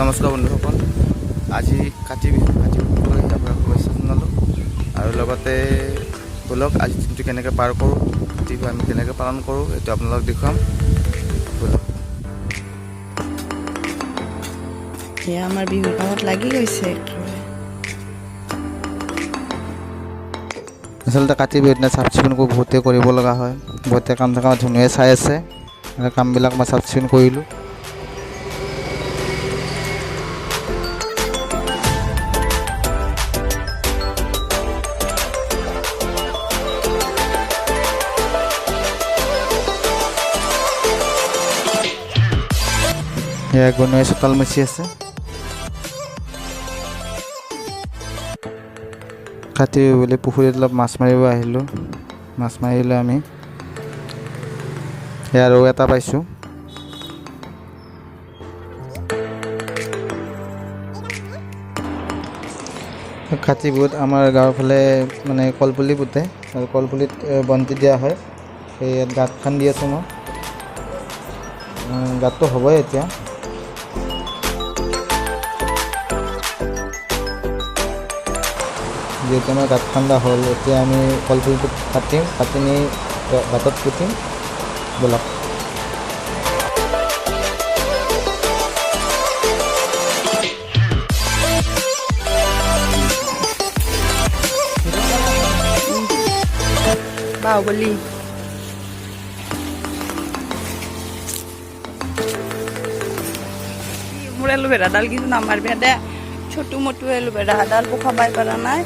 নমস্কাৰ বন্ধুসকল। আজি কাতি বিহু শুভেচ্ছা জনালোঁ আৰু লগতে বলক আজি দিনটো কেনেকৈ পাৰ কৰোঁ, কাতি বিহু আমি কেনেকৈ পালন কৰোঁ এইটো আপোনালোকক দেখুৱাম। বলক এয়া আমাৰ বিহু কামত লাগি গৈছে। আচলতে কাতি বিহুৰ দিনা চাফ চিকুণ বহুতে কৰিব লগা হয়। বহুতে কাম থকা ধুনীয়াই চাই আছে, কামবিলাক মই চাফ চিকুণ কৰিলোঁ। এয়া গুণুৱে চোতাল মচি আছে। কাতি বিহু বুলি পুখুৰীত অলপ মাছ মাৰিব আহিলোঁ। মাছ মাৰিলোঁ আমি। এয়া ৰৌ এটা পাইছোঁ। কাতি বিহুত আমাৰ গাঁৱৰ ফালে মানে কলপুলি পুতে আৰু কলপুলিত বন্তি দিয়া হয়। সেই ইয়াত গাঁত খান্দি আছোঁ মই। গাঁতটো হ'বই এতিয়া। যিহেতু আমাৰ গাঁত খান্দা হ'ল, এতিয়া আমি কলপুলিটো কাটি নি গাঁতত পুতিম। বলক বাহুবলী মোৰ এলোভেৰাডাল কিন্তু নামাৰিবি দে। ছোটো মোটো এলোভেৰাডাল পোখাবাই পৰা নাই।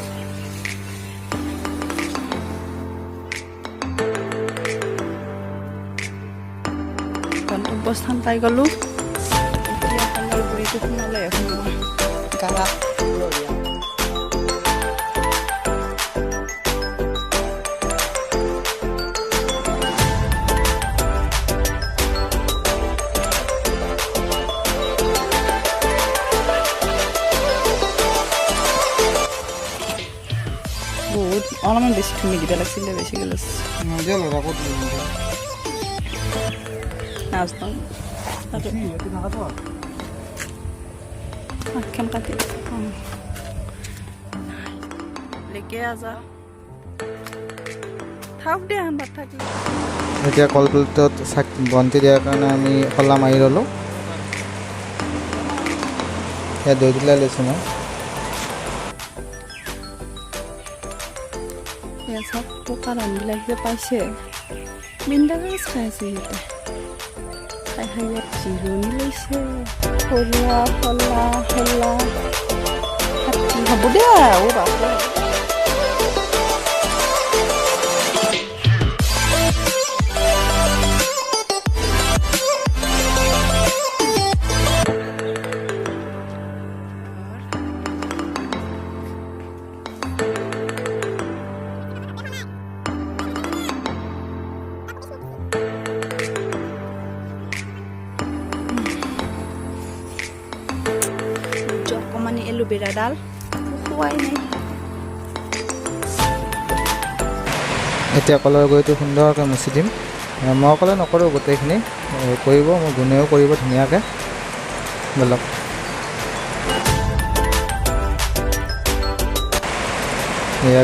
গন্তব্যস্থান পাই গ'লো। এতিয়া কলৰ গুৰিটো সোমালে গাৰা বহুত অলপমান বেছি ধুমি দিব লাগিছিলে, বেছি গেলে নাজনো আখেন কাটি লেকে আজা থাক দে আন বাট থাকি। এতিয়া কলপুলিটোত বন্তি দিয়াৰ কাৰণে আমি শলা মাৰি ল'লোঁ। সেয়া দৈ দিলাই লৈছোঁ মই। এয়া চব পকা ৰানবিলাক যে পাইছে বিন্দাছ খাই আছে। সিহঁতে খাই খাই ইয়াত জিৰণি লৈছে। খোলা খোলা খোলা হ'ব দে বাপৰে। অকমানি এলোভেৰাডাল খোৱাই নাই। এতিয়া কলৰ গুৰিটো সুন্দৰকৈ মুচি দিম। মই অকলে নকৰোঁ, গোটেইখিনি কৰিব, মোৰ গুণেও কৰিব ধুনীয়াকৈ। বলক এয়া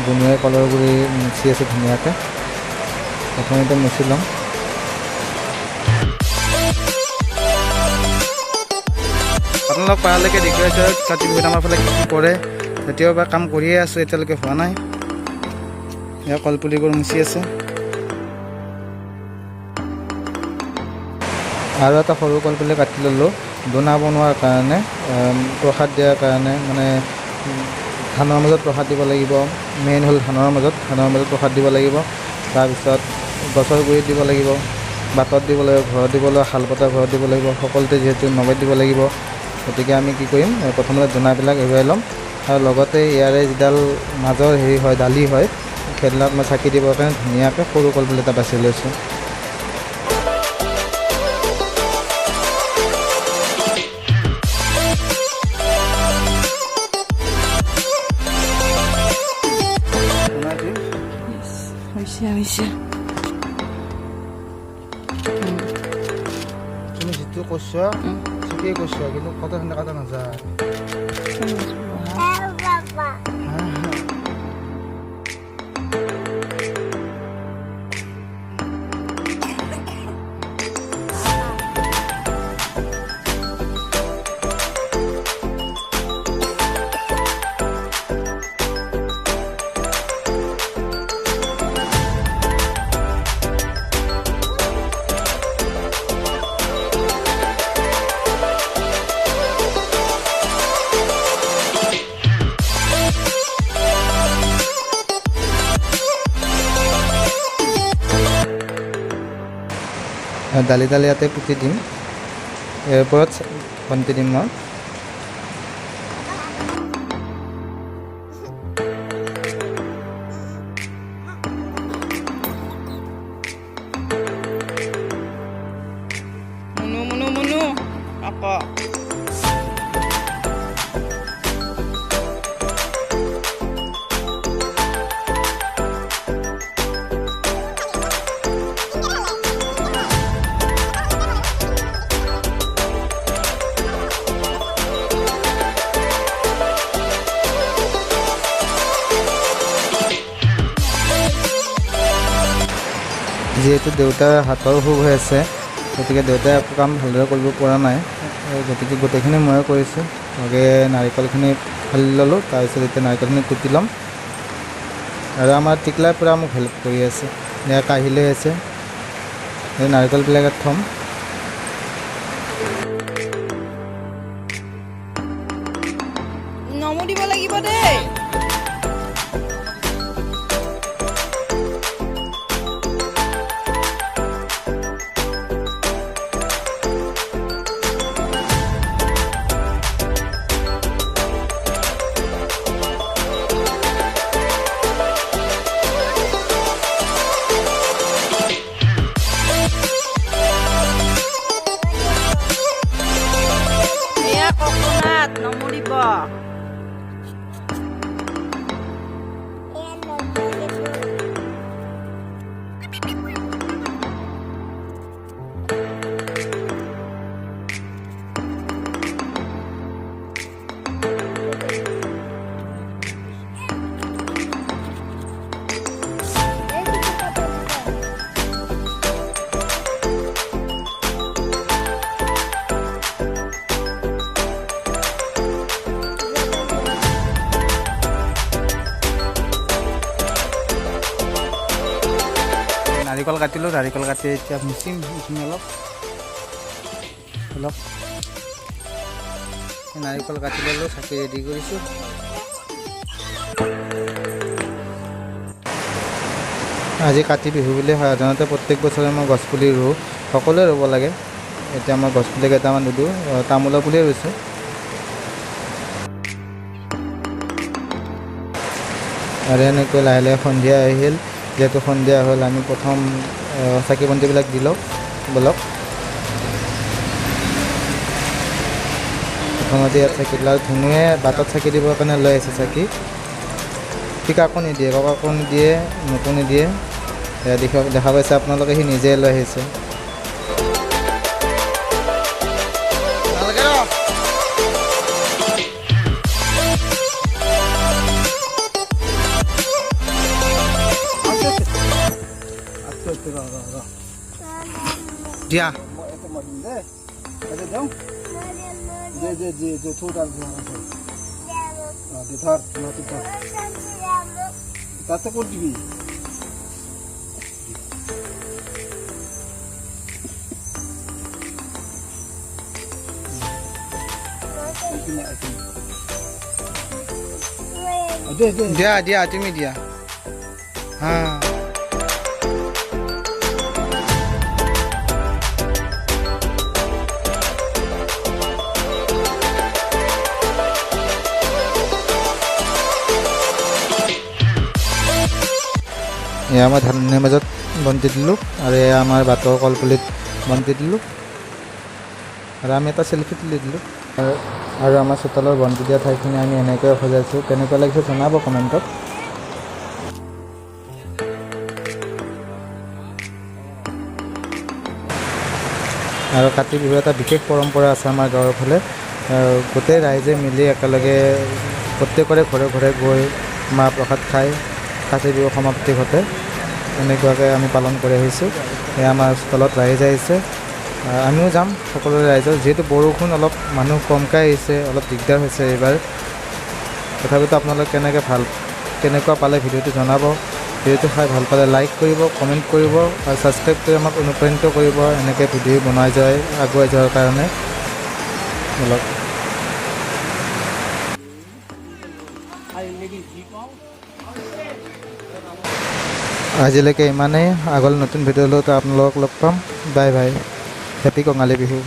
গুণুৱে কলৰ গুৰি মুচি আছে ধুনীয়াকৈ। প্ৰথমতে মুচি ল'ম। আপোনালোক পাৰালৈকে দেখুৱাই আছোঁ কাতি বিহুত আমাৰ ফালে কি কৰে। এতিয়াও বা কাম কৰিয়ে আছোঁ, এতিয়ালৈকে হোৱা নাই। এয়া কলপুলিবোৰ মুচি আছে। আৰু এটা সৰু কলপুলি কাটি ল'লোঁ দোনা বনোৱাৰ কাৰণে, প্ৰসাদ দিয়াৰ কাৰণে। মানে ধানৰ মাজত প্ৰসাদ দিব লাগিব। মেইন হ'ল ধানৰ মাজত প্ৰসাদ দিব লাগিব। তাৰপিছত গছৰ গুৰিত দিব লাগিব, বাটত দিব লাগিব, ঘৰত দিব লাগিব, শালপতাৰ ঘৰত দিব লাগিব। সকলোতে যিহেতু নবেদ দিব লাগিব, গতিকে আমি কি কৰিম, প্ৰথমতে দোনাবিলাক এৰুৱাই ল'ম। আৰু লগতে ইয়াৰে যিডাল মাজৰ হেৰি হয়, দালি হয়, সেইডালত মই চাকি দিবৰ কাৰণে ধুনীয়াকৈ সৰু কলপুলি এটা বাছি লৈছোঁ। তুমি যিটো কৈছা ঠিকেই কৈছোঁ কিন্তু কত সেনেকৈ কটা নাযায় দালি ইয়াতে পুতি দিম ইয়াৰ ওপৰত বন্তি দিম মই মুনু আকৌ যিহেতু দেউতাৰ হাতৰ অসুখ হৈ আছে গতিকে দেউতাই একো কাম ভালদৰে কৰিব পৰা নাই গতিকে গোটেইখিনি ময়ে কৰিছোঁ আগে নাৰিকলখিনি ফালি ল'লোঁ তাৰপিছত এতিয়া নাৰিকলখিনি কুটি ল'ম আৰু আমাৰ টিকলাই পূৰা মোক হেল্প কৰি আছে এয়া কাঢ়ি লৈ আছে এই নাৰিকলবিলাকত থ'ম নমু দিব লাগিব দেই নমৰিব নাৰিকল কাটিলোঁ নাৰিকল কাটি এতিয়া মিচিম অলপ নাৰিকল কাটি ল'লোঁ চাকি ৰেডি কৰিছোঁ আজি কাতি বিহু বুলি সাধাৰণতে প্ৰত্যেক বছৰে মই গছপুলি ৰুওঁ সকলোৱে ৰুব লাগে এতিয়া মই গছপুলি কেইটামান ৰুলোঁ তামোলৰ পুলিয়ে ৰুইছোঁ আৰু এনেকৈ লাহে লাহে সন্ধিয়া আহিল যিহেতু সন্ধিয়া হ'ল আমি প্ৰথম চাকি বন্তিবিলাক দি লওঁ বলক প্ৰথমতে ইয়াত চাকি দিলোঁ আৰু ধুনুৱে বাটত চাকি দিবৰ কাৰণে লৈ আছে চাকি সি কাকো নিদিয়ে ককাকো নিদিয়ে মোকো নিদিয়ে দেখা পাইছে আপোনালোকে সি নিজে লৈ আহিছে দিয়া তাতে ক'ত দিবি দিয়া দিয়া তুমি দিয়া হা এয়া মই ধানৰ মাজত বন্তি দিলোঁ আৰু এয়া আমাৰ বাটৰ কলপুলিত বন্তি দিলোঁ আৰু আমি এটা চেল্ফি তুলি দিলোঁ আৰু আমাৰ চোতালৰ বন্তি দিয়া ঠাইখিনি আমি এনেকৈ সজাইছোঁ কেনেকুৱা লাগিছে জনাব কমেণ্টত আৰু কাতি বিহুৰ এটা বিশেষ পৰম্পৰা আছে আমাৰ গাঁৱৰ ফালে। গোটেই ৰাইজে মিলি একেলগে প্ৰত্যেকৰে ঘৰে ঘৰে গৈ মাহ প্ৰসাদ খাই কাতি বিহু সমাপ্তি ঘটে। এনেকুৱাকৈ আমি পালন কৰি আহিছোঁ। এয়া আমাৰ স্থলত ৰাইজ আহিছে, আমিও যাম সকলো ৰাইজৰ। যিহেতু বৰষুণ অলপ মানুহ কমকৈ আহিছে, অলপ দিগদাৰ হৈছে এইবাৰ। তথাপিতো আপোনালোকে কেনেকুৱা পালে ভিডিঅ'টো জনাব। ভিডিঅ'টো চাই ভাল পালে লাইক কৰিব, কমেণ্ট কৰিব আৰু ছাবস্ক্ৰাইব কৰি আমাক অনুপ্ৰাণিত কৰিব এনেকৈ ভিডিঅ' বনাই যায় আগুৱাই যোৱাৰ কাৰণে। অলপ আজিলৈকে ইমানেই। আগলৈ নতুন ভিডিঅ' লৈ আপোনালোকক লগ পাম। Bye bye. Happy Kongali Bihu.